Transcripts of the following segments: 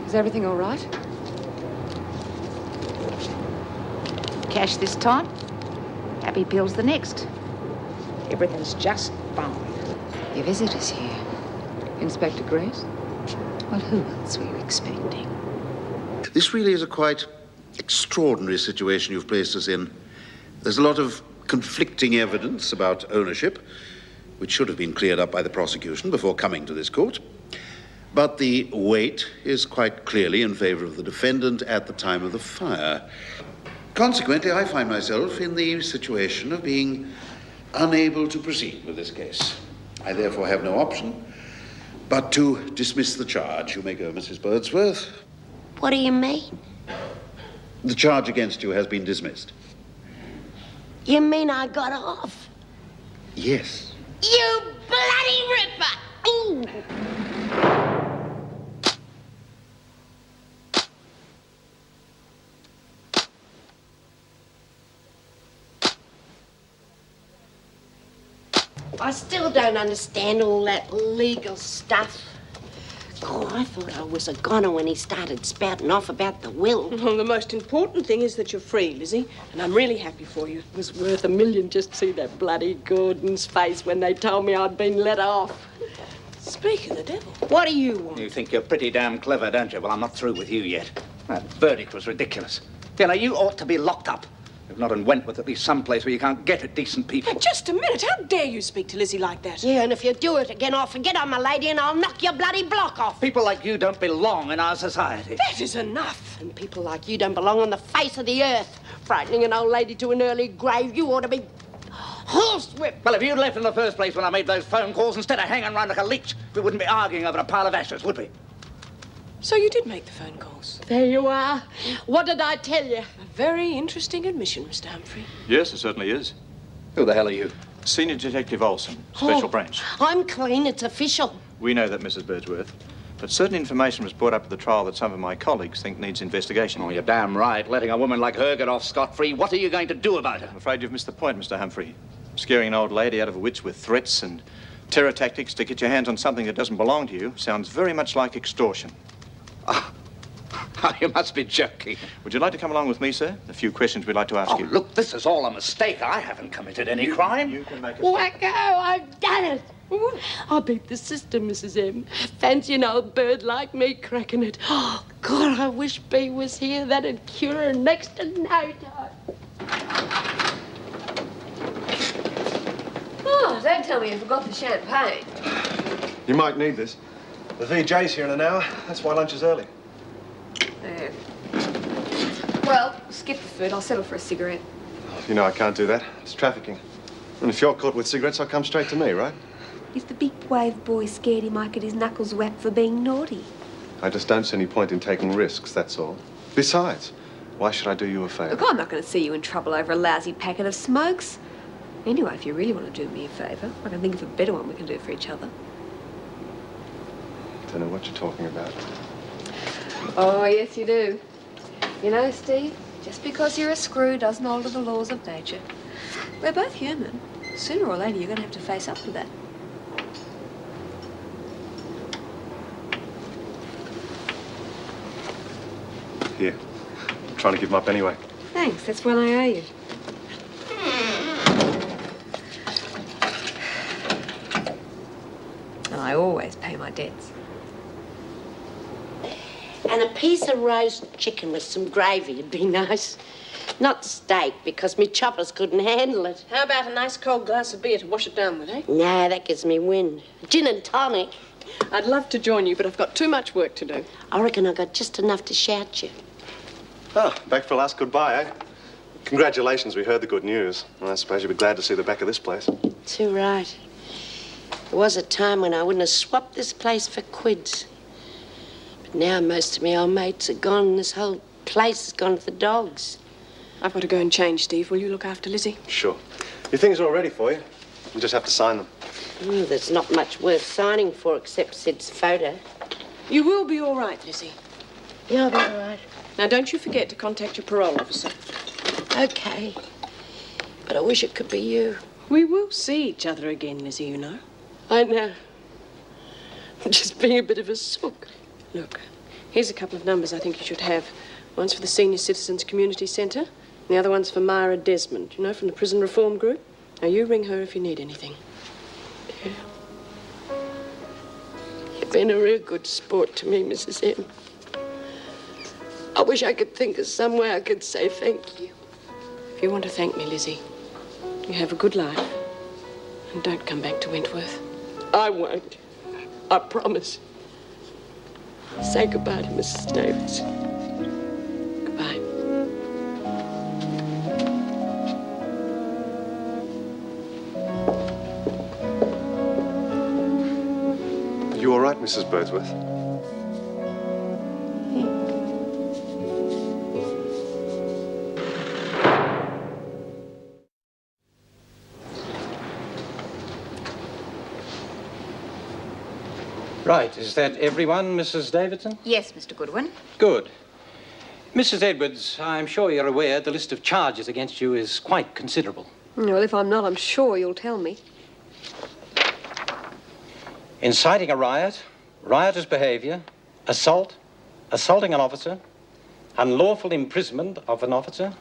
Is everything all right? Cash this time, happy pills the next. Everything's just fine. Your visitor's here. Inspector Grace? Well, who else were you expecting? This really is a quite extraordinary situation you've placed us in. There's a lot of conflicting evidence about ownership, which should have been cleared up by the prosecution before coming to this court. But the weight is quite clearly in favor of the defendant at the time of the fire. Consequently, I find myself in the situation of being unable to proceed with this case. I therefore have no option but to dismiss the charge. You may go, Mrs. Birdsworth. What do you mean? The charge against you has been dismissed. You mean I got off? Yes. You bloody ripper! Ooh. I still don't understand all that legal stuff. Oh, I thought I was a goner when he started spouting off about the will. Well, the most important thing is that you're free, Lizzie, and I'm really happy for you. It was worth $1 million just to see that bloody Gordon's face when they told me I'd been let off. Speak of the devil, what do you want? You think you're pretty damn clever, don't you? Well, I'm not through with you yet. That verdict was ridiculous. You know, you ought to be locked up. If not in Wentworth, at least someplace where you can't get at decent people. Just a minute. How dare you speak to Lizzie like that? Yeah, and if you do it again, I'll forget I'm a lady and I'll knock your bloody block off. People like you don't belong in our society. That is enough. And people like you don't belong on the face of the earth. Frightening an old lady to an early grave, you ought to be horsewhipped. Well, if you'd left in the first place when I made those phone calls instead of hanging around like a leech, we wouldn't be arguing over a pile of ashes, would we? So you did make the phone calls? There you are. What did I tell you? A very interesting admission, Mr. Humphrey. Yes, it certainly is. Who the hell are you? Senior Detective Olson, Special Branch. I'm clean. It's official. We know that, Mrs. Birdsworth. But certain information was brought up at the trial that some of my colleagues think needs investigation. Oh, you're damn right. Letting a woman like her get off scot-free. What are you going to do about her? I'm afraid you've missed the point, Mr. Humphrey. Scaring an old lady out of her wits with threats and terror tactics to get your hands on something that doesn't belong to you sounds very much like extortion. Oh, you must be joking. Would you like to come along with me, sir? A few questions we'd like to ask you. Oh, look, this is all a mistake. I haven't committed any crime. You can make it. Wacko, I've done it. I beat the system, Mrs. M. Fancy an old bird like me cracking it. Oh, God, I wish Bea was here. That'd cure her next to no time. Oh, don't tell me you forgot the champagne. You might need this. The VJ's here in an hour. That's why lunch is early. There. Well, skip the food. I'll settle for a cigarette. You know I can't do that. It's trafficking. And if you're caught with cigarettes, I'll come straight to me, right? If the big wave boy scared he might get his knuckles whacked for being naughty. I just don't see any point in taking risks, that's all. Besides, why should I do you a favour? Look, I'm not going to see you in trouble over a lousy packet of smokes. Anyway, if you really want to do me a favour, I can think of a better one we can do for each other. Don't know what you're talking about. Oh, yes, you do. You know, Steve, just because you're a screw doesn't alter the laws of nature. We're both human. Sooner or later, you're going to have to face up to that. Here. I'm trying to give them up anyway. Thanks, that's what I owe you. And I always pay my debts. And a piece of roast chicken with some gravy would be nice. Not steak, because me choppers couldn't handle it. How about a nice cold glass of beer to wash it down with, eh? No, that gives me wind. Gin and tonic. I'd love to join you, but I've got too much work to do. I reckon I got just enough to shout you. Oh, back for a last goodbye, eh? Congratulations, we heard the good news. Well, I suppose you'll be glad to see the back of this place. Too right. There was a time when I wouldn't have swapped this place for quids. But now most of my old mates are gone and this whole place has gone to the dogs. I've got to go and change, Steve. Will you look after Lizzie? Sure. Your things are all ready for you. You just have to sign them. There's not much worth signing for except Sid's photo. You will be all right, Lizzie. Yeah, I'll be all right. Now, don't you forget to contact your parole officer. Okay. But I wish it could be you. We will see each other again, Lizzie, you know. I know. I'm just being a bit of a sook. Look, Here's a couple of numbers I think you should have. One's for the Senior Citizens Community Centre, and the other one's for Myra Desmond, you know, from the Prison Reform Group. Now, you ring her if you need anything. Yeah. You've been a real good sport to me, Mrs. M. I wish I could think of some way I could say thank you. If you want to thank me, Lizzie, you have a good life. And don't come back to Wentworth. I won't. I promise. Say goodbye to Mrs. Davis. Goodbye. Are you all right, Mrs. Birdsworth? Right, is that everyone, Mrs. Davidson? Yes, Mr. Goodwin. Good. Mrs. Edwards, I'm sure you're aware the list of charges against you is quite considerable. Well, if I'm not, I'm sure you'll tell me. Inciting a riot, riotous behaviour, assault, assaulting an officer, unlawful imprisonment of an officer,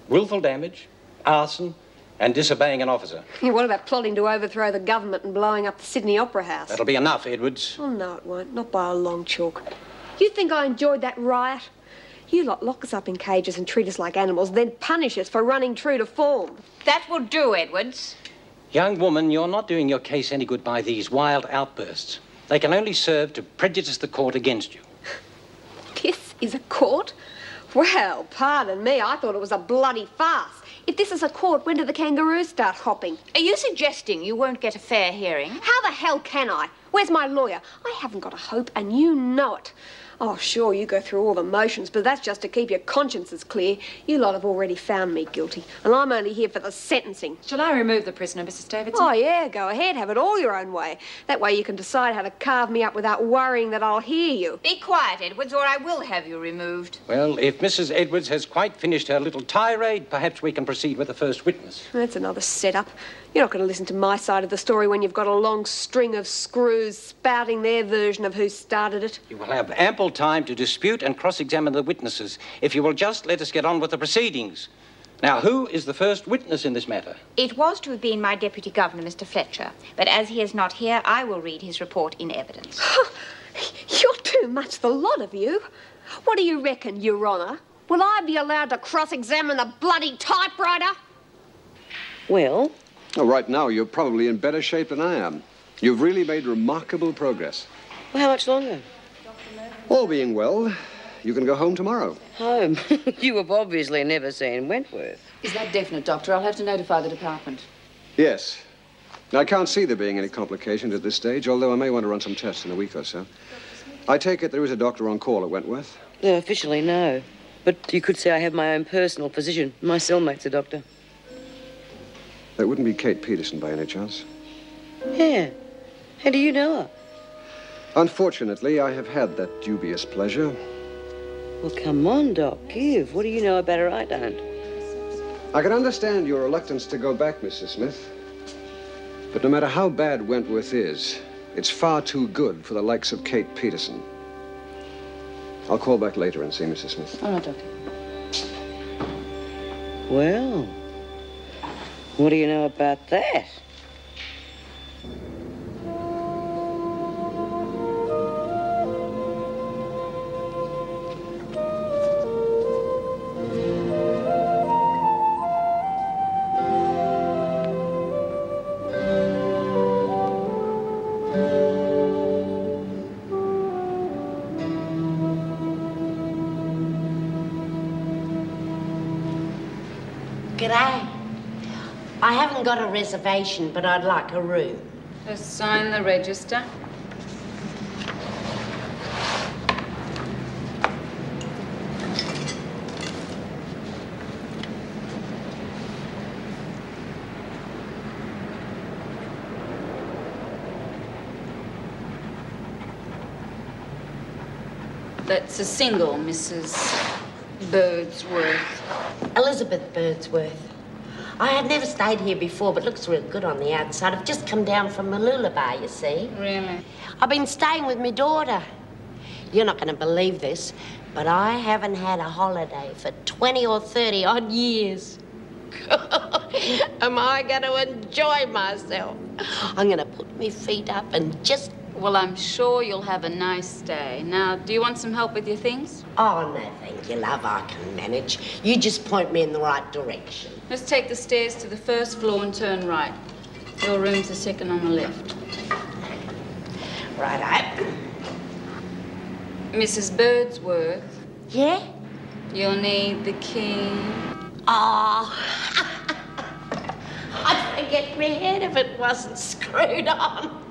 willful damage, arson, and disobeying an officer. Yeah, what about plotting to overthrow the government and blowing up the Sydney Opera House? That'll be enough, Edwards. Oh, no, it won't. Not by a long chalk. You think I enjoyed that riot? You lot lock us up in cages and treat us like animals, then punish us for running true to form. That will do, Edwards. Young woman, you're not doing your case any good by these wild outbursts. They can only serve to prejudice the court against you. This is a court? Well, pardon me, I thought it was a bloody farce. If this is a court, when do the kangaroos start hopping? Are you suggesting you won't get a fair hearing? How the hell can I? Where's my lawyer? I haven't got a hope, and you know it. Oh, sure, you go through all the motions, but that's just to keep your consciences clear. You lot have already found me guilty, and I'm only here for the sentencing. Shall I remove the prisoner, Mrs. Davidson? Oh, yeah, go ahead. Have it all your own way. That way you can decide how to carve me up without worrying that I'll hear you. Be quiet, Edwards, or I will have you removed. Well, if Mrs. Edwards has quite finished her little tirade, perhaps we can proceed with the first witness. That's another setup. You're not going to listen to my side of the story when you've got a long string of screws spouting their version of who started it. You will have ample time to dispute and cross-examine the witnesses if you will just let us get on with the proceedings. Now, who is the first witness in this matter? It was to have been my deputy governor, Mr. Fletcher, but as he is not here, I will read his report in evidence. You're too much, the lot of you. What do you reckon, Your Honour? Will I be allowed to cross-examine a bloody typewriter? Well? Oh, right now, you're probably in better shape than I am. You've really made remarkable progress. Well, how much longer? All being well, you can go home tomorrow. Home? You have obviously never seen Wentworth. Is that definite, Doctor? I'll have to notify the department. Yes. I can't see there being any complications at this stage, although I may want to run some tests in a week or so. I take it there is a doctor on call at Wentworth? Officially, no. But you could say I have my own personal physician. My cellmate's a doctor. That wouldn't be Kate Peterson by any chance? Yeah. How do you know her? Unfortunately, I have had that dubious pleasure. Well, come on, Doc. Give. What do you know about her I don't? I can understand your reluctance to go back, Mrs. Smith. But no matter how bad Wentworth is, it's far too good for the likes of Kate Peterson. I'll call back later and see Mrs. Smith. All right, Doctor. Well, what do you know about that? G'day. I haven't got a reservation, but I'd like a room. Just sign the register. That's a single, Mrs. Birdsworth. Elizabeth Birdsworth. I had never stayed here before, but looks real good on the outside. I've just come down from Mooloolaba, you see. Really? I've been staying with my daughter. You're not going to believe this, but I haven't had a holiday for 20 or 30 odd years. Am I going to enjoy myself? I'm going to put my feet up and just... Well, I'm sure you'll have a nice day. Now, do you want some help with your things? Oh, no, thank you, love. I can manage. You just point me in the right direction. Let's take the stairs to the first floor and turn right. Your room's the second on the left. Righto. Mrs. Birdsworth. Yeah? You'll need the key. Oh, I'd forget my head if it wasn't screwed on.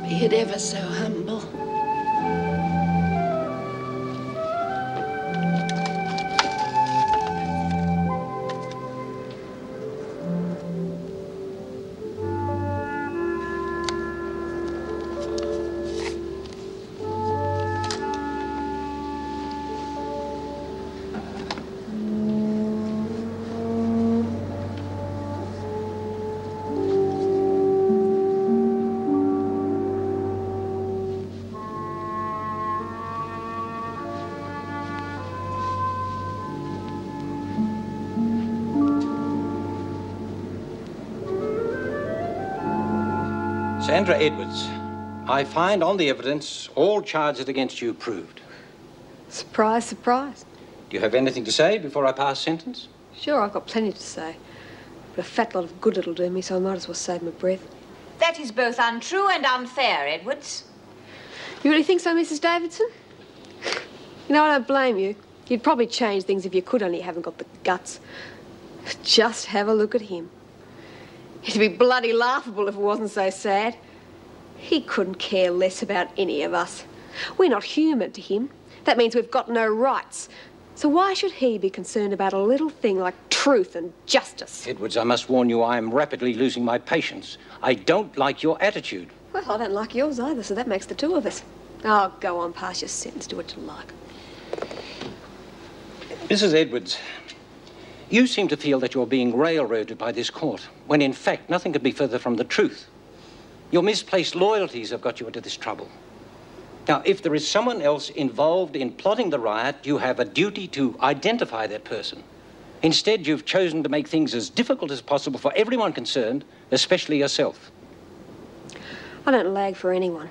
Be it ever so humble. Sandra Edwards, I find on the evidence all charges against you proved. Surprise, surprise. Do you have anything to say before I pass sentence? Sure, I've got plenty to say. But a fat lot of good it'll do me, so I might as well save my breath. That is both untrue and unfair, Edwards. You really think so, Mrs. Davidson? You know, I don't blame you. You'd probably change things if you could, only you haven't got the guts. Just have a look at him. It'd be bloody laughable if it wasn't so sad. He couldn't care less about any of us. We're not human to him. That means we've got no rights. So why should he be concerned about a little thing like truth and justice? Edwards, I must warn you, I am rapidly losing my patience. I don't like your attitude. Well, I don't like yours either, so that makes the two of us. Oh, go on, pass your sentence, do what you like. Mrs. Edwards, you seem to feel that you're being railroaded by this court, when in fact nothing could be further from the truth. Your misplaced loyalties have got you into this trouble. Now, if there is someone else involved in plotting the riot, you have a duty to identify that person. Instead, you've chosen to make things as difficult as possible for everyone concerned, especially yourself. I don't lag for anyone.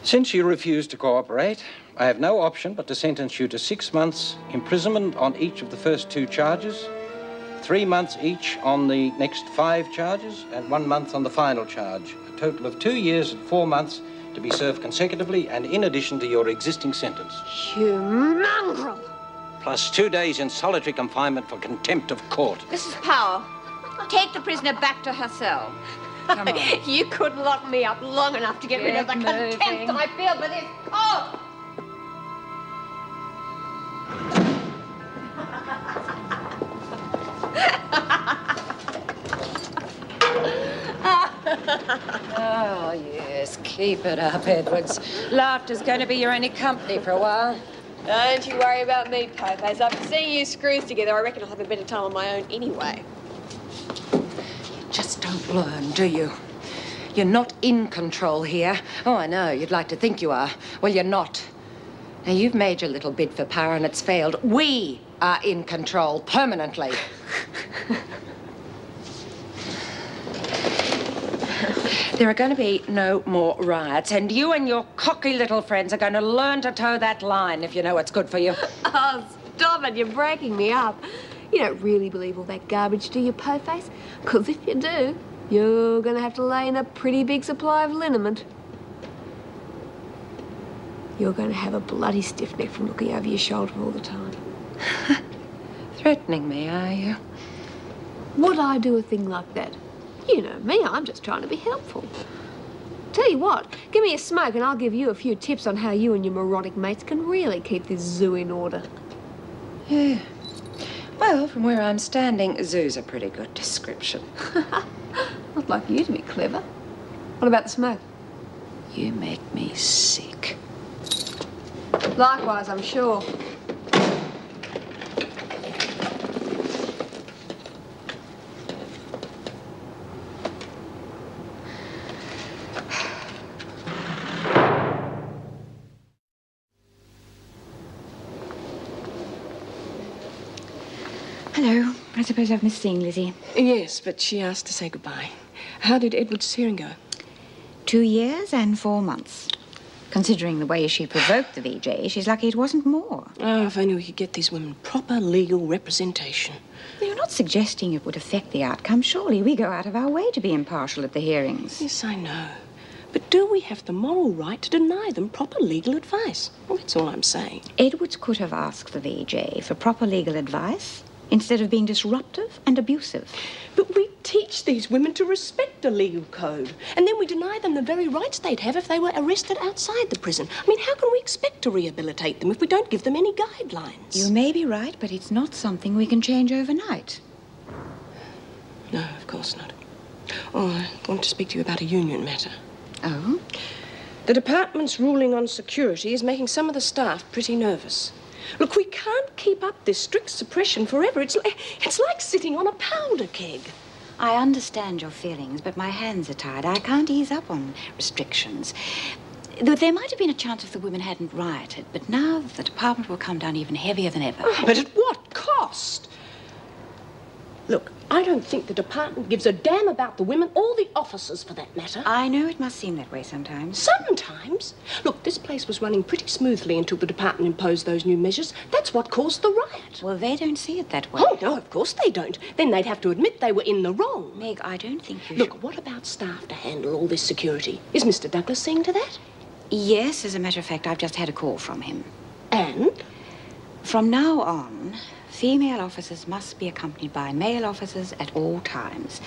Since you refuse to cooperate, I have no option but to sentence you to 6 months imprisonment on each of the first 2 charges, 3 months each on the next 5 charges, and 1 month on the final charge. A total of 2 years and 4 months to be served consecutively and in addition to your existing sentence. You mongrel! Plus 2 days in solitary confinement for contempt of court. Mrs. Powell, take the prisoner back to her cell. Come on. You couldn't lock me up long enough to get rid of the contempt I feel for this court! Oh, yes, keep it up, Edwards. Laughter's going to be your only company for a while. Don't you worry about me, Popas. After seeing you screws together, I reckon I'll have a better time on my own anyway. Just don't learn, do you? You're not in control here. Oh, I know, you'd like to think you are. Well, you're not. Now, you've made your little bid for power and it's failed. We are in control permanently. There are going to be no more riots, and you and your cocky little friends are going to learn to toe that line if you know what's good for you. Oh, stop it. You're breaking me up. You don't really believe all that garbage, do you, Po-Face? Because if you do, you're going to have to lay in a pretty big supply of liniment. You're going to have a bloody stiff neck from looking over your shoulder all the time. Threatening me, are you? Would I do a thing like that? You know me, I'm just trying to be helpful. Tell you what, give me a smoke and I'll give you a few tips on how you and your moronic mates can really keep this zoo in order. Yeah. Well, from where I'm standing, zoo's a pretty good description. I'd like you to be clever. What about the smoke? You make me sick. Likewise, I'm sure. Hello. I suppose I've missed seeing Lizzie. Yes, but she asked to say goodbye. How did Edward's hearing go? 2 years and 4 months. Considering the way she provoked the VJ, she's lucky it wasn't more. Oh, if only we could get these women proper legal representation. You're not suggesting it would affect the outcome, surely. We go out of our way to be impartial at the hearings. Yes, I know. But do we have the moral right to deny them proper legal advice? Well, that's all I'm saying. Edwards could have asked the VJ for proper legal advice instead of being disruptive and abusive. But we teach these women to respect the legal code, and then we deny them the very rights they'd have if they were arrested outside the prison. I mean, how can we expect to rehabilitate them if we don't give them any guidelines? You may be right, but it's not something we can change overnight. No, of course not. Oh, I want to speak to you about a union matter. Oh? The department's ruling on security is making some of the staff pretty nervous. Look, we can't keep up this strict suppression forever. It's like sitting on a powder keg. I understand your feelings, but my hands are tied. I can't ease up on restrictions. There might have been a chance if the women hadn't rioted, but now the department will come down even heavier than ever. Oh, but at what cost? Look, I don't think the department gives a damn about the women or the officers, for that matter. I know it must seem that way sometimes. Sometimes? Look, this place was running pretty smoothly until the department imposed those new measures. That's what caused the riot. Well, they don't see it that way. Oh, no, of course they don't. Then they'd have to admit they were in the wrong. Meg, I don't think you Look, what about staff to handle all this security? Is Mr. Douglas seeing to that? Yes, as a matter of fact, I've just had a call from him. And? From now on, female officers must be accompanied by male officers at all times.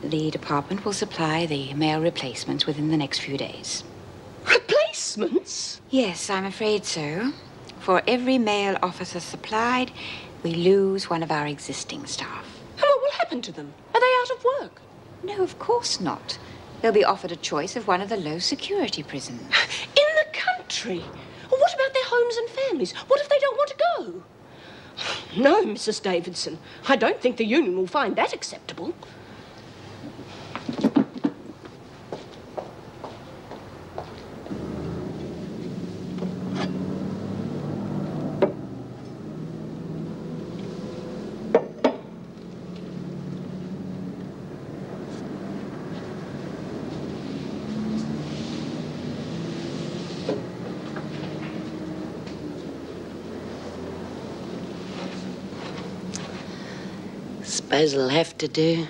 The department will supply the male replacements within the next few days. Replacements? Yes, I'm afraid so. For every male officer supplied, we lose one of our existing staff. And what will happen to them? Are they out of work? No, of course not. They'll be offered a choice of one of the low-security prisons. In the country? Well, what about their homes and families? What if they don't want to go? No, Mrs. Davidson. I don't think the union will find that acceptable. Suppose it'll have to do.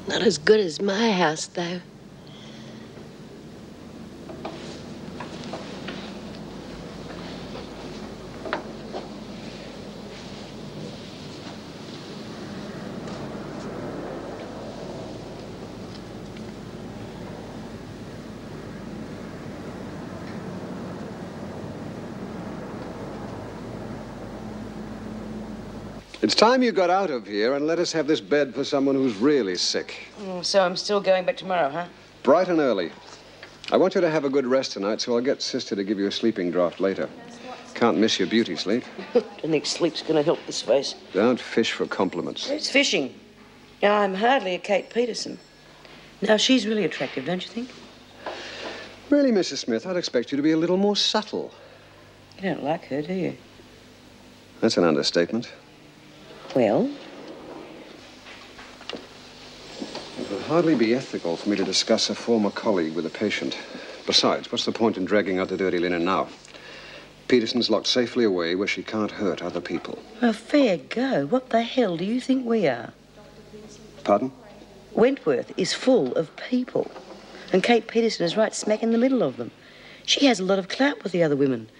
Not as good as my house, though. It's time you got out of here and let us have this bed for someone who's really sick. Oh, so I'm still going back tomorrow, huh? Bright and early. I want you to have a good rest tonight, so I'll get Sister to give you a sleeping draught later. Can't miss your beauty sleep. Don't think sleep's going to help this face. Don't fish for compliments. It's fishing. Yeah, I'm hardly a Kate Peterson. Now, she's really attractive, don't you think? Really, Mrs. Smith, I'd expect you to be a little more subtle. You don't like her, do you? That's an understatement. Well? hardly be ethical for me to discuss a former colleague with a patient. Besides, what's the point in dragging out the dirty linen now? Peterson's locked safely away where she can't hurt other people. Oh, fair go. What the hell do you think we are? Pardon? Wentworth is full of people. And Kate Peterson is right smack in the middle of them. She has a lot of clout with the other women.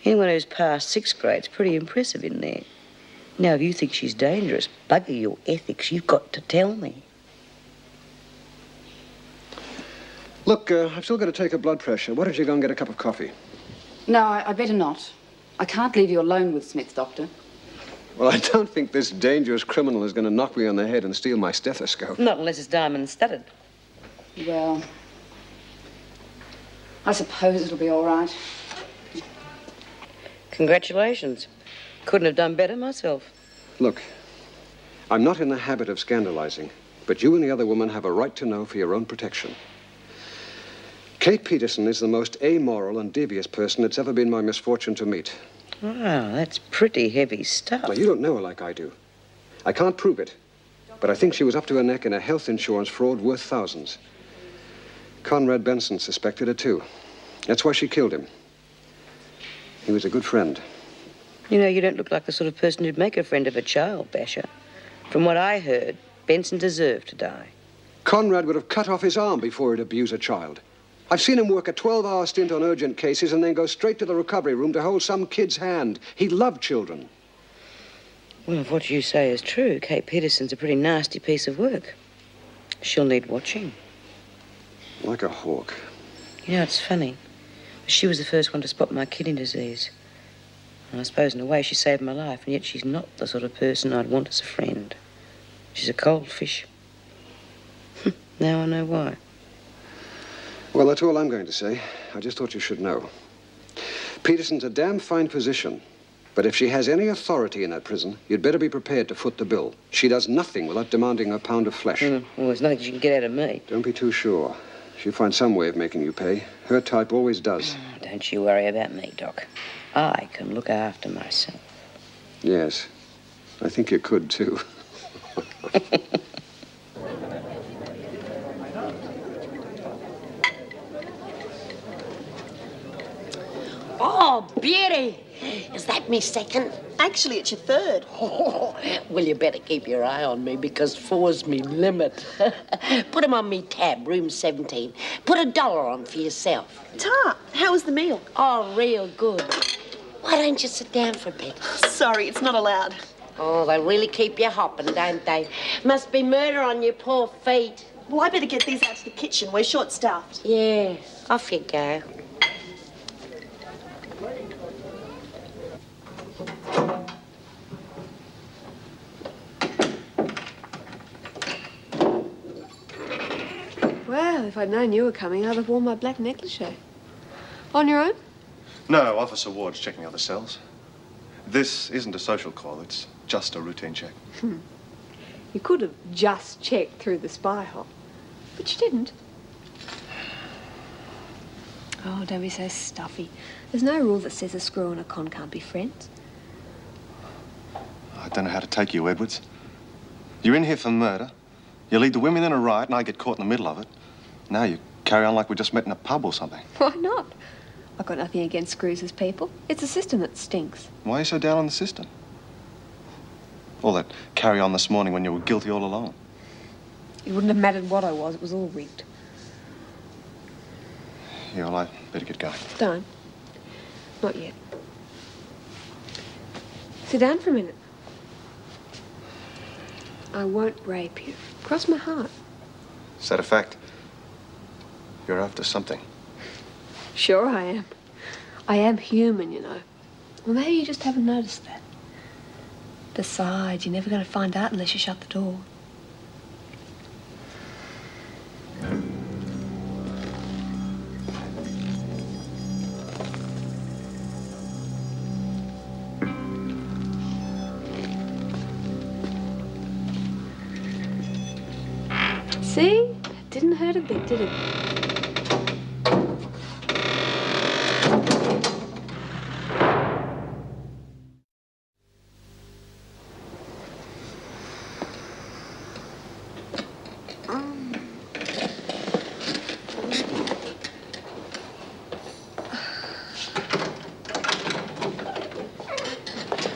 Anyone who's passed 6th grade's pretty impressive in there. Now, if you think she's dangerous, bugger your ethics, you've got to tell me. Look, I've still got to take her blood pressure. Why don't you go and get a cup of coffee? No, I'd better not. I can't leave you alone with Smith, Doctor. Well, I don't think this dangerous criminal is going to knock me on the head and steal my stethoscope. Not unless it's diamond-studded. Well, I suppose it'll be all right. Congratulations. Couldn't have done better myself. Look, I'm not in the habit of scandalizing, but you and the other woman have a right to know for your own protection. Kate Peterson is the most amoral and devious person it's ever been my misfortune to meet. Wow, that's pretty heavy stuff. Now, you don't know her like I do. I can't prove it, but I think she was up to her neck in a health insurance fraud worth thousands. Conrad Benson suspected her, too. That's why she killed him. He was a good friend. You know, you don't look like the sort of person who'd make a friend of a child basher. From what I heard, Benson deserved to die. Conrad would have cut off his arm before he'd abuse a child. I've seen him work a 12-hour stint on urgent cases and then go straight to the recovery room to hold some kid's hand. He loved children. Well, if what you say is true, Kate Peterson's a pretty nasty piece of work. She'll need watching. Like a hawk. You know, it's funny. She was the first one to spot my kidney disease. And I suppose in a way she saved my life, and yet she's not the sort of person I'd want as a friend. She's a cold fish. Now I know why. Well, that's all I'm going to say. I just thought you should know. Peterson's a damn fine physician, but if she has any authority in that prison, you'd better be prepared to foot the bill. She does nothing without demanding a pound of flesh. Well, there's nothing she can get out of me. Don't be too sure. She'll find some way of making you pay. Her type always does. Don't you worry about me, Doc. I can look after myself. Yes, I think you could, too. Oh, beauty! Is that me second? Actually, it's your third. Oh, well, you better keep your eye on me because 4's me limit. Put 'em on me tab, room 17. Put $1 on for yourself. Ta, how was the meal? Oh, real good. Why don't you sit down for a bit? Sorry, it's not allowed. Oh, they really keep you hopping, don't they? Must be murder on your poor feet. Well, I better get these out to the kitchen. We're short-staffed. Yeah, off you go. Well, if I'd known you were coming, I'd have worn my black negligee. On your own? No, Officer Ward's checking other cells. This isn't a social call, it's just a routine check. You could have just checked through the spy hole, but you didn't. Oh, don't be so stuffy. There's no rule that says a screw and a con can't be friends. I don't know how to take you, Edwards. You're in here for murder. You lead the women in a riot and I get caught in the middle of it. Now you carry on like we just met in a pub or something. Why not? I've got nothing against screws as people. It's the system that stinks. Why are you so down on the system? All that carry on this morning when you were guilty all along. It wouldn't have mattered what I was. It was all rigged. Yeah, well, I better get going. Don't. Not yet. Sit down for a minute. I won't rape you. Cross my heart. Is that a fact? You're after something. Sure I am. I am human, you know. Well, maybe you just haven't noticed that. Besides, you're never going to find out unless you shut the door. See? It didn't hurt a bit, did it?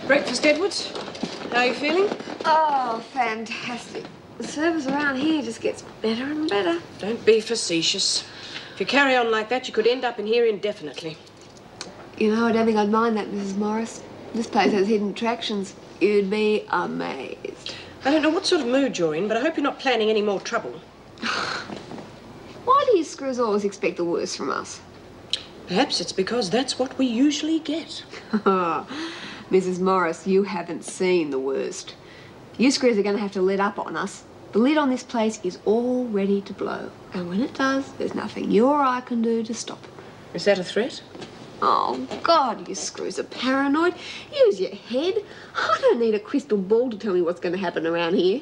Breakfast, Edwards. How are you feeling? Oh, fantastic. The service around here just gets better and better. Don't be facetious. If you carry on like that, you could end up in here indefinitely. You know, I don't think I'd mind that, Mrs. Morris. This place has hidden attractions. You'd be amazed. I don't know what sort of mood you're in, but I hope you're not planning any more trouble. Why do you screws always expect the worst from us? Perhaps it's because that's what we usually get. Mrs. Morris, you haven't seen the worst. You screws are going to have to let up on us. The lid on this place is all ready to blow. And when it does, there's nothing you or I can do to stop it. Is that a threat? Oh, God, you screws are paranoid. Use your head. I don't need a crystal ball to tell me what's going to happen around here.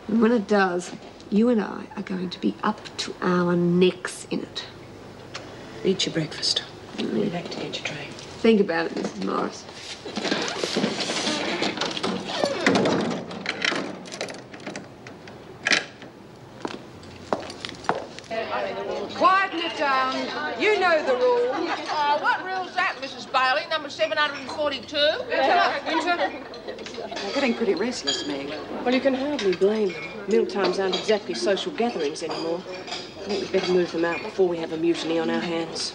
And when it does, you and I are going to be up to our necks in it. Eat your breakfast. I'll be back to get your tray. Think about it, Mrs. Morris. Quieten it down. You know the rule. Oh, what rule's that, Mrs. Bailey? Number 742? They're getting pretty restless, Meg. Well, you can hardly blame them. Mealtimes aren't exactly social gatherings anymore. I think we'd better move them out before we have a mutiny on our hands.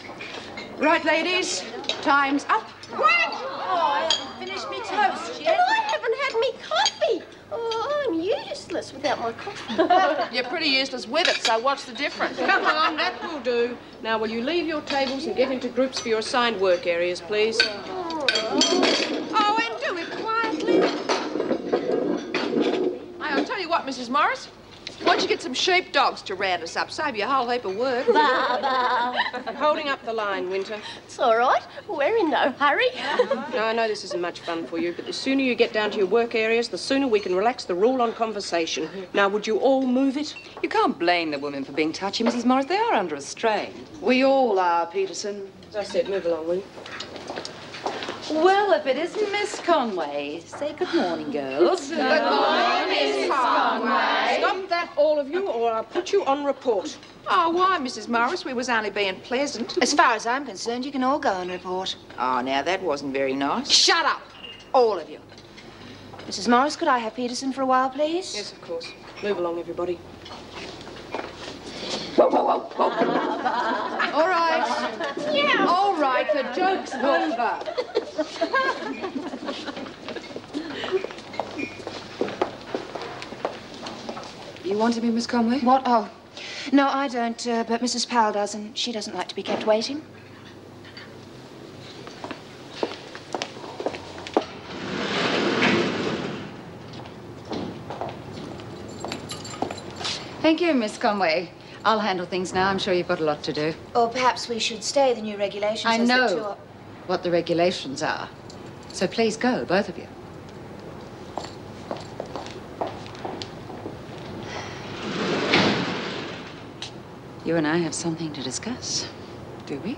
Right, ladies. Time's up. What? Oh, I haven't finished me toast yet. And I haven't had me coffee. Oh, I'm useless without my coffee. You're pretty useless with it, so what's the difference? Come on, that will do. Now, will you leave your tables and get into groups for your assigned work areas, please? Oh, and do it quietly. I'll tell you what, Mrs. Morris. Why don't you get some sheepdogs to round us up? Save you a whole heap of work. Baba. I'm holding up the line, Winter. It's all right. We're in no hurry. No, I know this isn't much fun for you, but the sooner you get down to your work areas, the sooner we can relax the rule on conversation. Now, would you all move it? You can't blame the women for being touchy, Mrs. Morris. They are under a strain. We all are, Peterson. As I said, move along, will you? Well, if it isn't Miss Conway, say good morning, girls. Good morning, Miss Conway. Stop that, all of you, or I'll put you on report. Oh, why, Mrs. Morris? We was only being pleasant. As far as I'm concerned, you can all go and report. Oh, now, that wasn't very nice. Shut up, all of you. Mrs. Morris, could I have Peterson for a while, please? Yes, of course. Move along, everybody. All right. Yeah. All right, the joke's over. You wanted me, Miss Conway? What? Oh, no, I don't, but Mrs. Powell does, and she doesn't like to be kept waiting. Thank you, Miss Conway. I'll handle things now. I'm sure you've got a lot to do. Or perhaps we should stay. The new regulations I says that know two are... what the regulations are. So please go, both of you. You and I have something to discuss, do we?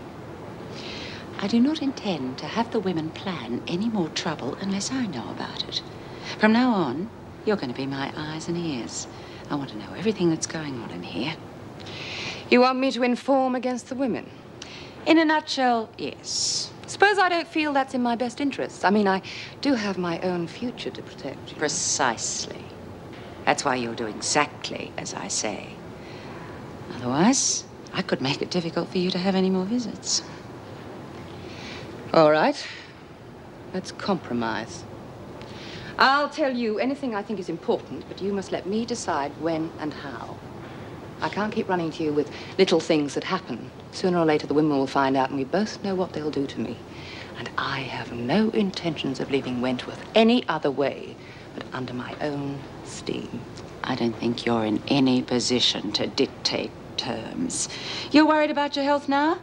I do not intend to have the women plan any more trouble unless I know about it. From now on, you're going to be my eyes and ears. I want to know everything that's going on in here. You want me to inform against the women? In a nutshell, yes. Suppose I don't feel that's in my best interests. I mean, I do have my own future to protect. Precisely. That's why you'll do exactly as I say. Otherwise, I could make it difficult for you to have any more visits. All right. Let's compromise. I'll tell you anything I think is important, but you must let me decide when and how. I can't keep running to you with little things that happen. Sooner or later, the women will find out, and we both know what they'll do to me. And I have no intentions of leaving Wentworth any other way but under my own steam. I don't think you're in any position to dictate terms. You're worried about your health now?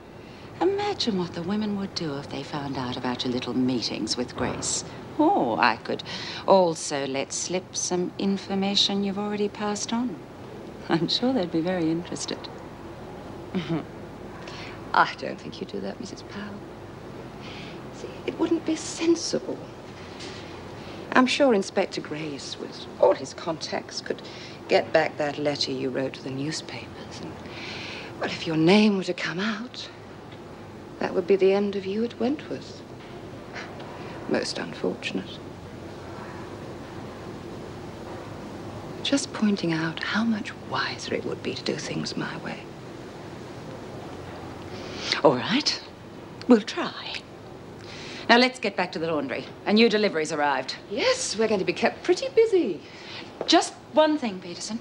Imagine what the women would do if they found out about your little meetings with Grace. Or I could also let slip some information you've already passed on. I'm sure they'd be very interested. I don't think you'd do that, Mrs. Powell. See, it wouldn't be sensible. I'm sure Inspector Grace, with all his contacts, could get back that letter you wrote to the newspapers. And, well, if your name were to come out, that would be the end of you at Wentworth. Most unfortunate. Just pointing out how much wiser it would be to do things my way. All right, we'll try. Now let's get back to the laundry. A new delivery's arrived. Yes, we're going to be kept pretty busy. Just one thing, Peterson.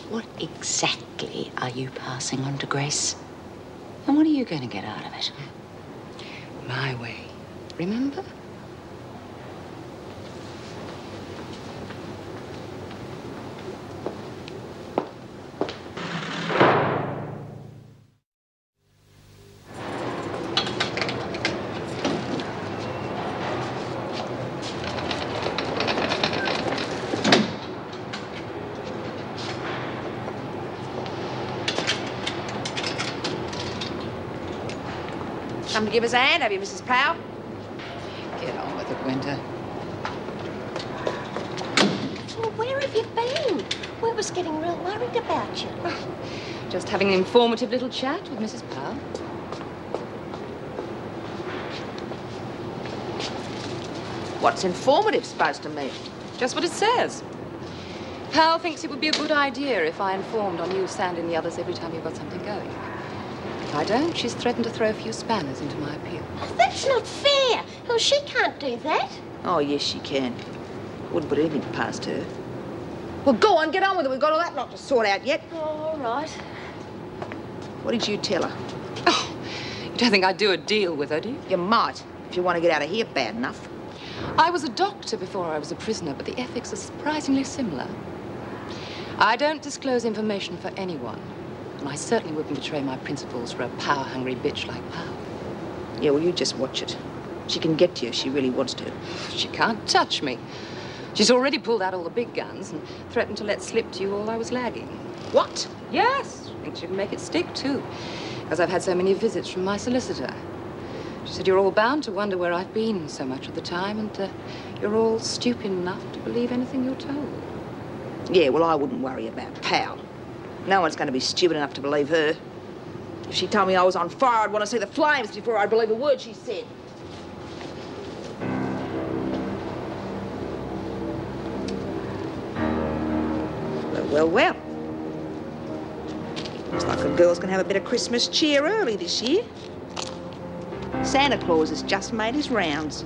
What exactly are you passing on to Grace? And what are you going to get out of it? My way, remember? Come to give us a hand, have you, Mrs. Powell? Get on with it, Winter. Well, where have you been? We was getting real worried about you. Just having an informative little chat with Mrs. Powell. What's informative supposed to mean? Just what it says. Powell thinks it would be a good idea if I informed on you, Sandy, and the others every time you've got something going. If I don't, she's threatened to throw a few spanners into my appeal. Oh, that's not fair. Oh, she can't do that. Oh, yes, she can. Wouldn't put anything past her. Well, go on, get on with it. We've got all that lot to sort out yet. Oh, all right. What did you tell her? Oh, you don't think I'd do a deal with her, do you? You might, if you want to get out of here bad enough. I was a doctor before I was a prisoner, but the ethics are surprisingly similar. I don't disclose information for anyone. And I certainly wouldn't betray my principles for a power-hungry bitch like Powell. Yeah, well, you just watch it. She can get to you if she really wants to. She can't touch me. She's already pulled out all the big guns and threatened to let slip to you all I was lagging. What? Yes. I think she can make it stick, too. Because I've had so many visits from my solicitor. She said you're all bound to wonder where I've been so much of the time, and you're all stupid enough to believe anything you're told. Yeah, well, I wouldn't worry about Powell. No one's going to be stupid enough to believe her. If she told me I was on fire, I'd want to see the flames before I'd believe a word she said. Well. Looks like the girls can have a bit of Christmas cheer early this year. Santa Claus has just made his rounds.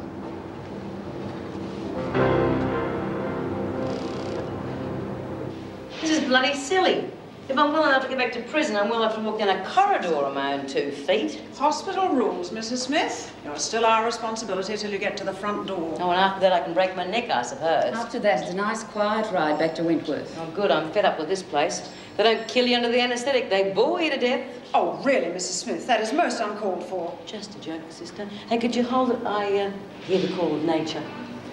This is bloody silly. If I'm well enough to get back to prison, I'm well enough to walk down a corridor on my own 2 feet. Hospital rules, Mrs. Smith. You're still our responsibility till you get to the front door. Oh, and after that I can break my neck, I suppose. After that, it's a nice, quiet ride back to Wentworth. Oh, good. I'm fed up with this place. They don't kill you under the anaesthetic. They bore you to death. Oh, really, Mrs. Smith? That is most uncalled for. Just a joke, sister. Hey, could you hold it? I hear the call of nature.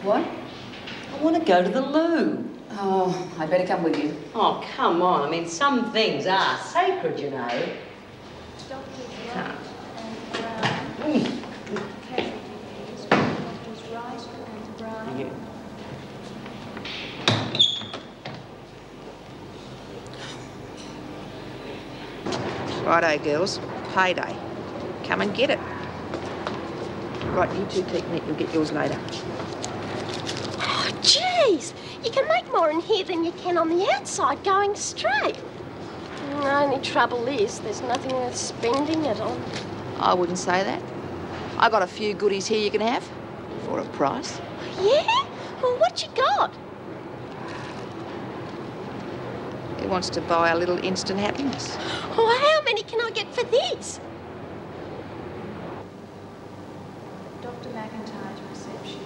What? I want to go to the loo. Oh, I'd better come with you. Oh, come on. I mean, some things are sacred, you know. Righto, girls. Payday. Come and get it. Right, you two keep neat. You'll get yours later. Oh, jeez. You can make more in here than you can on the outside going straight. The only trouble is there's nothing worth spending it on. I wouldn't say that. I got a few goodies here you can have for a price. Yeah? Well, what you got? Who wants to buy a little instant happiness? Oh, how many can I get for this? Dr. McIntyre's reception.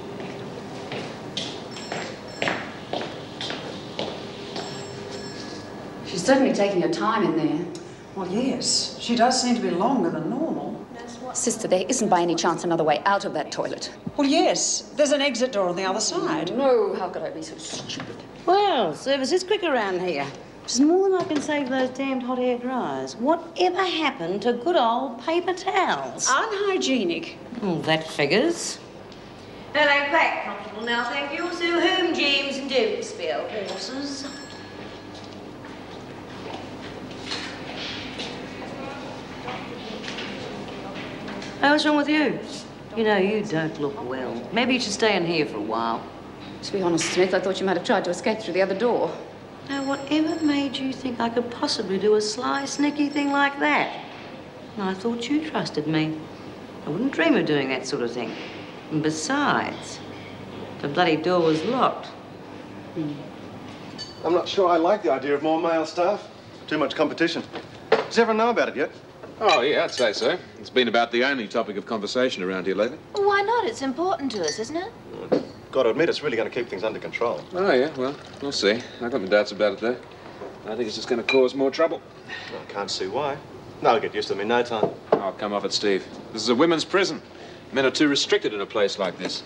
She's certainly taking her time in there. Well, yes. She does seem to be longer than normal. Sister, there isn't by any chance another way out of that toilet. Well, yes. There's an exit door on the other side. No, how could I be so stupid? Well, service is quick around here. Which is more than I can say for those damned hot air dryers. Whatever happened to good old paper towels? Unhygienic. Oh, that figures. Hello, quite comfortable now, thank you. So home, James, and don't spare horses. Oh, what's wrong with you? You know, you don't look well. Maybe you should stay in here for a while. To be honest, Smith, I thought you might have tried to escape through the other door. Now, whatever made you think I could possibly do a sly, sneaky thing like that? I thought you trusted me. I wouldn't dream of doing that sort of thing. And besides, the bloody door was locked. I'm not sure I like the idea of more male staff. Too much competition. Does everyone know about it yet? Oh, yeah, I'd say so. It's been about the only topic of conversation around here lately. Well, why not? It's important to us, isn't it? Got to admit, it's really going to keep things under control. Oh, yeah, well, we'll see. I've got my doubts about it, though. I think it's just going to cause more trouble. Well, I can't see why. No, I'll get used to them in no time. Oh, come off it, Steve. This is a women's prison. Men are too restricted in a place like this.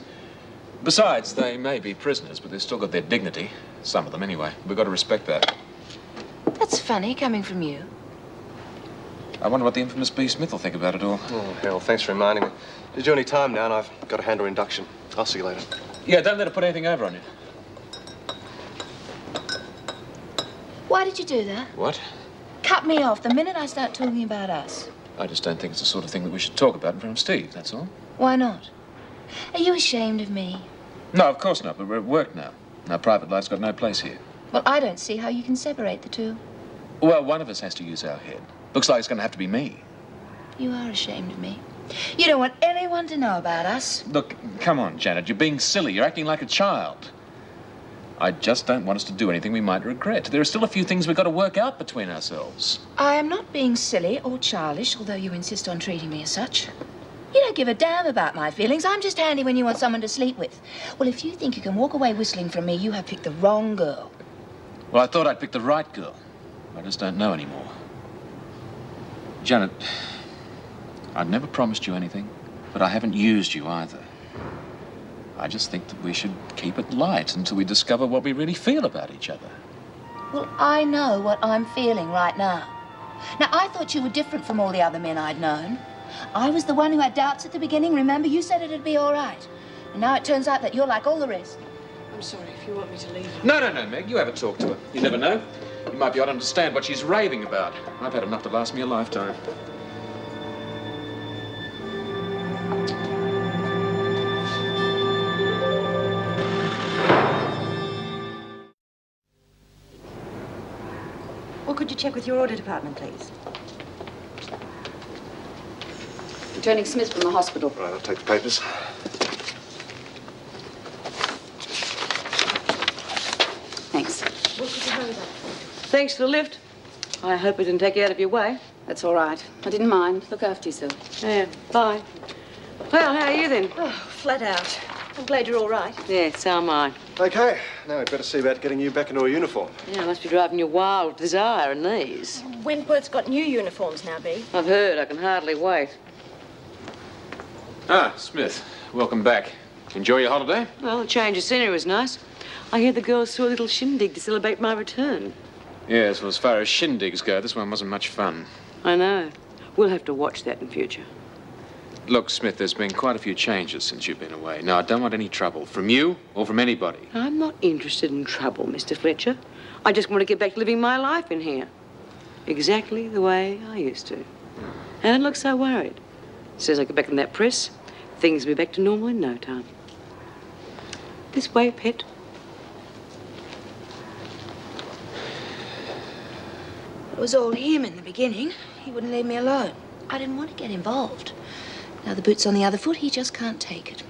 Besides, they may be prisoners, but they've still got their dignity. Some of them, anyway. We've got to respect that. That's funny, coming from you. I wonder what the infamous B. Smith will think about it all. Oh, hell, thanks for reminding me. It's only time now, and I've got to handle induction. I'll see you later. Yeah, don't let her put anything over on you. Why did you do that? What? Cut me off the minute I start talking about us. I just don't think it's the sort of thing that we should talk about in front of Steve, that's all. Why not? Are you ashamed of me? No, of course not, but we're at work now. Our private life's got no place here. Well, I don't see how you can separate the two. Well, one of us has to use our head. Looks like it's going to have to be me. You are ashamed of me. You don't want anyone to know about us. Look, come on, Janet. You're being silly. You're acting like a child. I just don't want us to do anything we might regret. There are still a few things we've got to work out between ourselves. I am not being silly or childish, although you insist on treating me as such. You don't give a damn about my feelings. I'm just handy when you want someone to sleep with. Well, if you think you can walk away whistling from me, you have picked the wrong girl. Well, I thought I'd picked the right girl. I just don't know anymore. Janet, I've never promised you anything, but I haven't used you either. I just think that we should keep it light until we discover what we really feel about each other. Well, I know what I'm feeling right now. Now, I thought you were different from all the other men I'd known. I was the one who had doubts at the beginning. Remember, you said it'd be all right. And now it turns out that you're like all the rest. I'm sorry if you want me to leave. No, Meg. You have a talk to her. You never know. You might be able to understand what she's raving about. I've had enough to last me a lifetime. Or could you check with your order department, please? Returning Smith from the hospital. Right, I'll take the papers. Thanks. What could you hurry that? Thanks for the lift. I hope it didn't take you out of your way. That's all right. I didn't mind. Look after yourself. Yeah, bye. Well, how are you then? Oh, flat out. I'm glad you're all right. Yeah, so am I. Okay, now we'd better see about getting you back into a uniform. Yeah, I must be driving you wild with desire in these. Wentworth's got new uniforms now, Bee. I've heard. I can hardly wait. Ah, Smith. Welcome back. Enjoy your holiday? Well, the change of scenery was nice. I hear the girls threw a little shindig to celebrate my return. Yes, well, as far as shindigs go, this one wasn't much fun. I know. We'll have to watch that in future. Look, Smith, there's been quite a few changes since you've been away. Now, I don't want any trouble from you or from anybody. I'm not interested in trouble, Mr. Fletcher. I just want to get back to living my life in here. Exactly the way I used to. I don't look so worried. As soon as I get back in that press, things will be back to normal in no time. This way, pet. It was all him in the beginning. He wouldn't leave me alone. I didn't want to get involved. Now the boot's on the other foot, he just can't take it.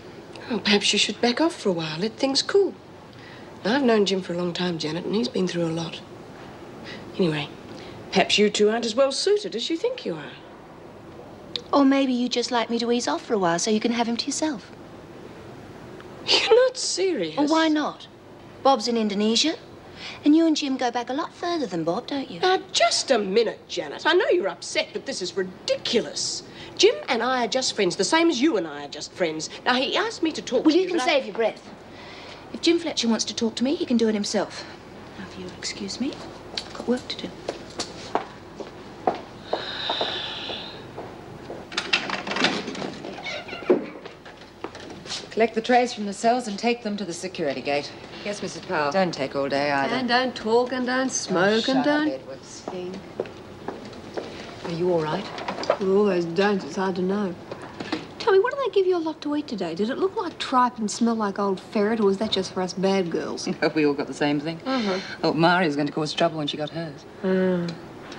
Well, perhaps you should back off for a while, let things cool. Now, I've known Jim for a long time, Janet, and he's been through a lot. Anyway, perhaps you two aren't as well suited as you think you are. Or maybe you'd just like me to ease off for a while so you can have him to yourself. You're not serious. Well, why not? Bob's in Indonesia. And you and Jim go back a lot further than Bob, don't you? Now, just a minute, Janet. I know you're upset, but this is ridiculous. Jim and I are just friends, the same as you and I are just friends. Now, he asked me to talk to you. Well, you can save your breath. If Jim Fletcher wants to talk to me, he can do it himself. Now, if you'll excuse me, I've got work to do. Collect the trays from the cells and take them to the security gate. Yes, Mrs. Powell. Don't take all day either. And don't talk and don't smoke and don't... Edwards. Are you all right? With all those don'ts, it's hard to know. Tell me, what did they give you a lot to eat today? Did it look like tripe and smell like old ferret, or was that just for us bad girls? We all got the same thing. Thought Mari was going to cause trouble when she got hers.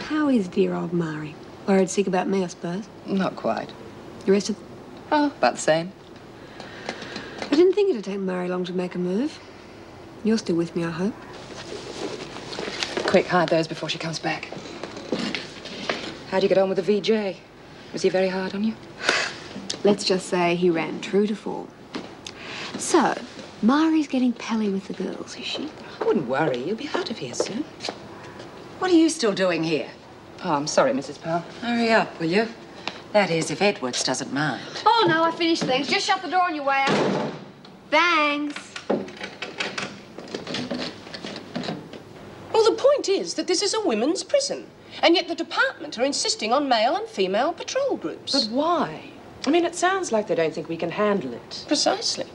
How is dear old Mari? Worried sick about me, I suppose? Not quite. The rest of... Oh, about the same. I didn't think it'd take Mari long to make a move. You're still with me, I hope. Quick, hide those before she comes back. How'd you get on with the VJ? Was he very hard on you? Let's just say he ran true to form. So, Mari's getting pally with the girls, is she? I wouldn't worry. You'll be out of here soon. What are you still doing here? Oh, I'm sorry, Mrs. Powell. Hurry up, will you? That is, if Edwards doesn't mind. Oh, no, I finished things. Just shut the door on your way out. Thanks. Well, the point is that this is a women's prison, and yet the department are insisting on male and female patrol groups. But why? I mean, it sounds like they don't think we can handle it. Precisely.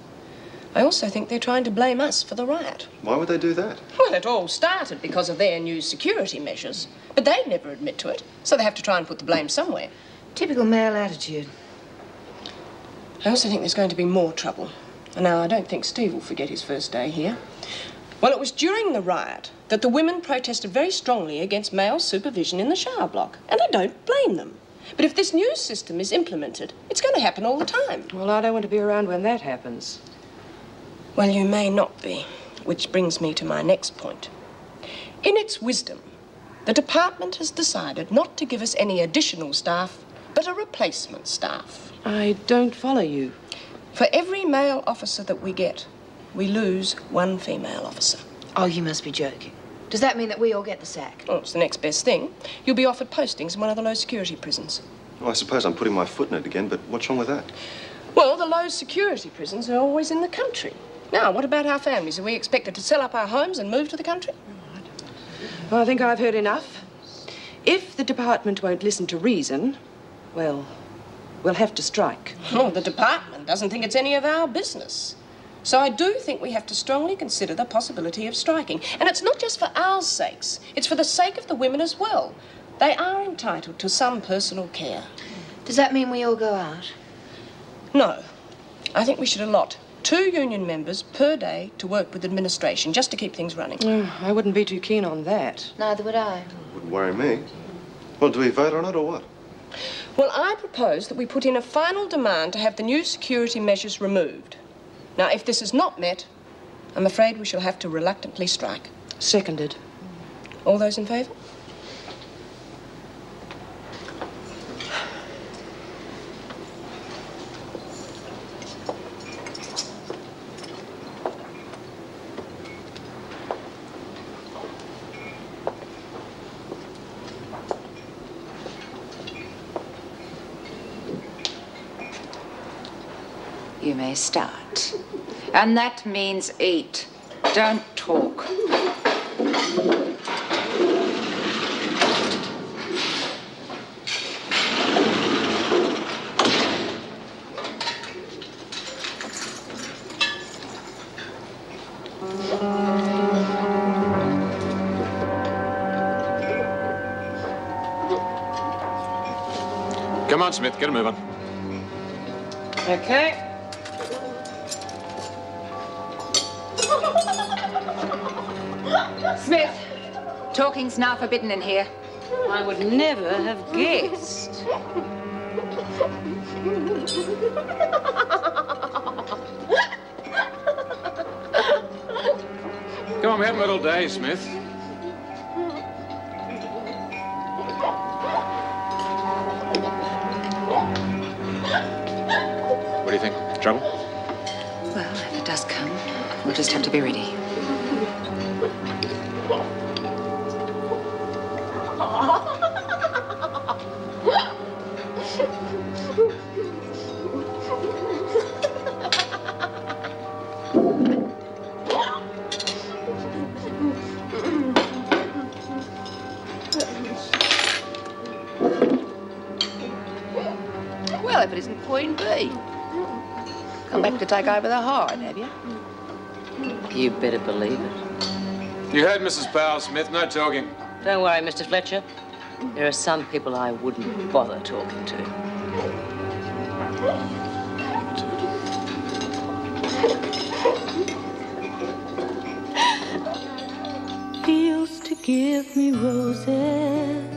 I also think they're trying to blame us for the riot. Why would they do that? Well, it all started because of their new security measures. But they'd never admit to it, so they have to try and put the blame somewhere. Typical male attitude. I also think there's going to be more trouble. And now, I don't think Steve will forget his first day here. Well, it was during the riot that the women protested very strongly against male supervision in the shower block. And I don't blame them. But if this new system is implemented, it's going to happen all the time. Well, I don't want to be around when that happens. Well, you may not be. Which brings me to my next point. In its wisdom, the department has decided not to give us any additional staff, but a replacement staff. I don't follow you. For every male officer that we get, we lose one female officer. Oh, you must be joking. Does that mean that we all get the sack? Well, it's the next best thing. You'll be offered postings in one of the low-security prisons. Well, I suppose I'm putting my foot in it again, but what's wrong with that? Well, the low-security prisons are always in the country. Now, what about our families? Are we expected to sell up our homes and move to the country? Well, I think I've heard enough. If the department won't listen to reason, well, we'll have to strike. Oh, the department doesn't think it's any of our business. So I do think we have to strongly consider the possibility of striking. And it's not just for our sakes. It's for the sake of the women as well. They are entitled to some personal care. Does that mean we all go out? No. I think we should allot 2 union members per day to work with administration, just to keep things running. I wouldn't be too keen on that. Neither would I. Wouldn't worry me. Well, do we vote on it or what? Well, I propose that we put in a final demand to have the new security measures removed. Now, if this is not met, I'm afraid we shall have to reluctantly strike. Seconded. All those in favour? You may start. And that means eat. Don't talk. Come on, Smith, get a move on. Okay. Smith, talking's now forbidden in here. I would never have guessed. Come on, we haven't got all day, Smith. What do you think? Trouble? Well, if it does come, we'll just have to be ready. Well, if it isn't Queen Bee. Come back to take over the hide, have you? You better believe it. You heard Mrs. Powell, Smith. No talking. Don't worry, Mr. Fletcher. There are some people I wouldn't bother talking to. give me roses.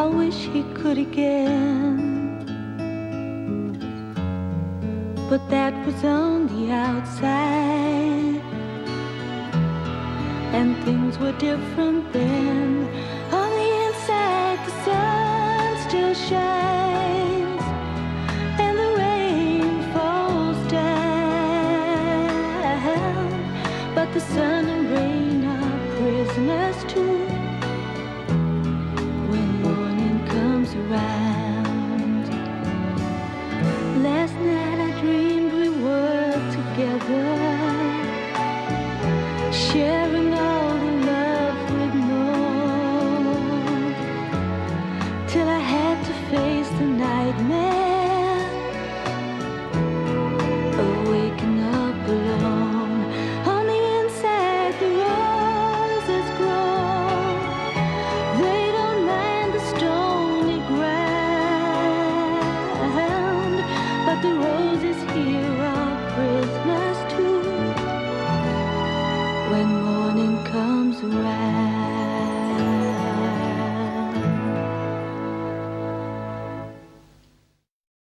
I wish he could again, but that was on the outside, and things were different then. On the inside, the sun still shines, and the rain falls down, but the sun and rain are prisoners too. When morning comes around, last night I dreamed we were together, sharing all the love we'd known, till I had to face the nightmare of waking up alone. On the inside, the roses grow. They don't mind the stony ground, but the roses here are prisoners too. When morning comes around.